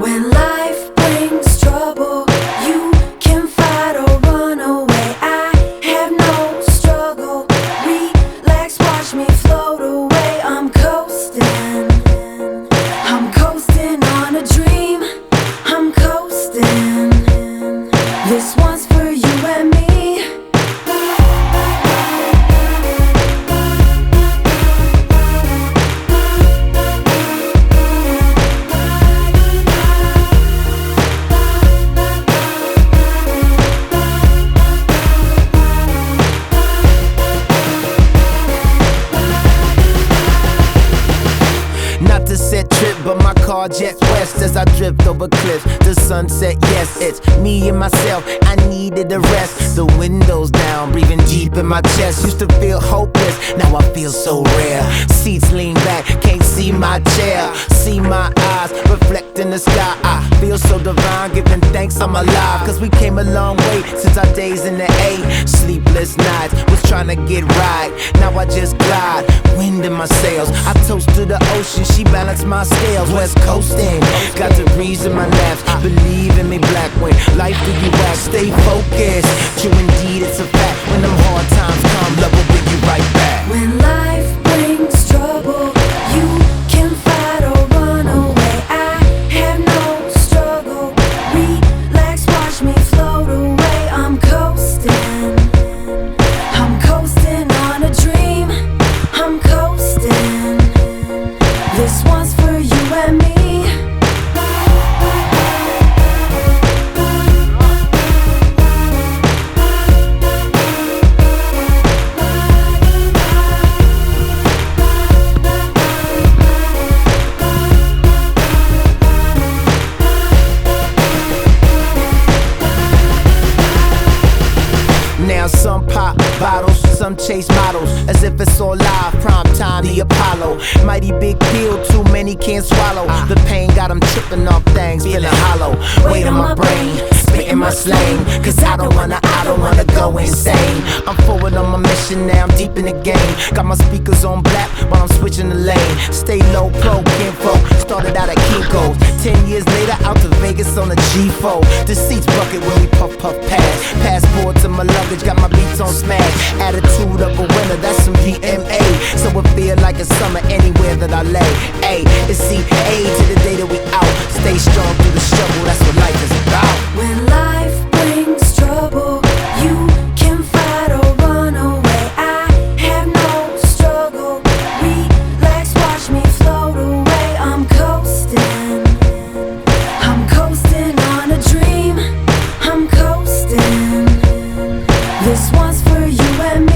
When life brings trouble, you can fight or run away. I have no struggle. Relax, watch me float away. I'm coasting. I'm coasting on a dream. I'm coasting. This one's for you and me. Not to set trip, but my car jets west as I drift over cliffs. The sunset, yes, it's me and myself. I needed a rest. The windows down, breathing deep in my chest. Used to feel hopeless, now I feel so rare. Seats lean back, can't see my chair. See my eyes reflect in the sky. I feel so divine, giving thanks I'm alive. Cause we came a long way since our days in the A. Sleepless nights, was trying to get right. Now I just glide, wind in my sails. I toast to the ocean, she balanced my scales. West coasting, got the breeze in my laps. Believe in me, black when life do you act. Stay focused, true indeed it's a fact. When them hard times come, love will bring you right back. When life brings trouble, you can fight or run away. I have no struggle. Relax, watch me float away. I'm coasting. I'm coasting on a dream. I'm coasting. This one's for you and me. Now some pop bottles, some chase models, as if it's all live, prime time, the Apollo. Mighty big pill, too many can't swallow. The pain got them tripping off things, feeling hollow. Weight on my brain, spitting my slang. Cause I don't wanna go insane. I'm forward on my mission now, I'm deep in the game. Got my speakers on black while I'm switching the lane. Stay low pro, kinfolk, started out at Kinko's. 10 years later, out to Vegas on a G4. The seats bucket when we puff past. Passport to my luggage, got my beats on smash. Attitude of a winner, that's some DMA. So it feel like it's summer anywhere that I lay. A, it's CA to the day that we out. Stay strong through the struggle, that's what life is about. When life brings trouble, you can fight or run away. I have no struggle. Relax, watch me float away. I'm coasting. I'm coasting on a dream. I'm coasting. This one's for you and me.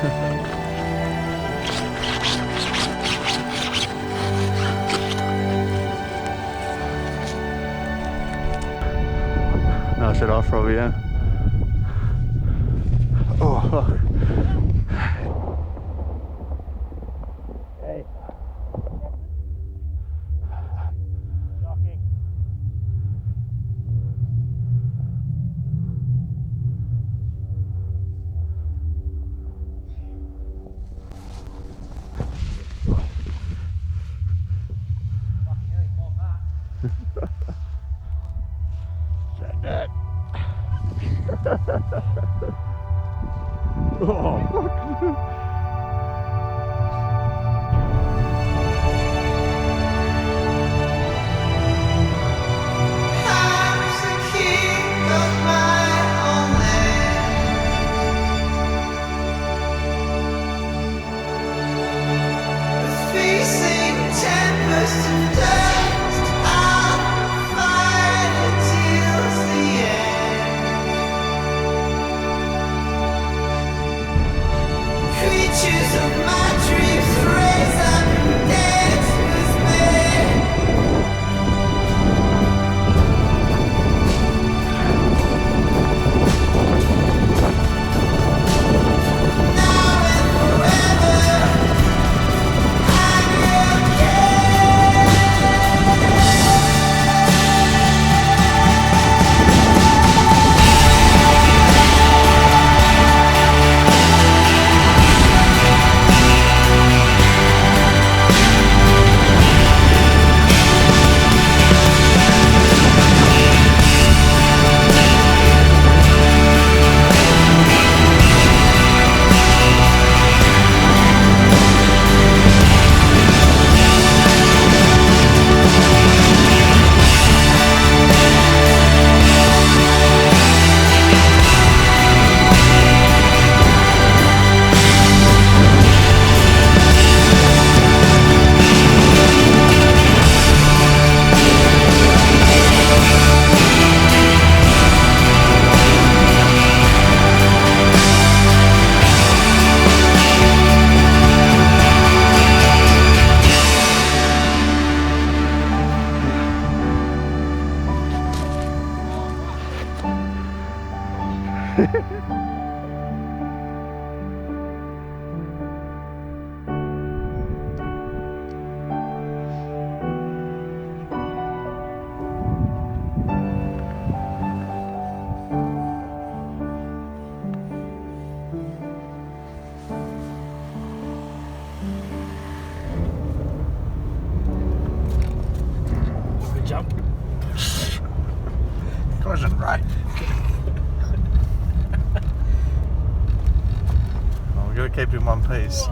No, c'est off-road, yeah. Oh, fuck. Hey. Shocking. That. Oh, fuck. Creatures of my dreams raise up and dance with me. Now and forever, I'm Good jump. Wasn't right. Well, we gotta keep in one piece.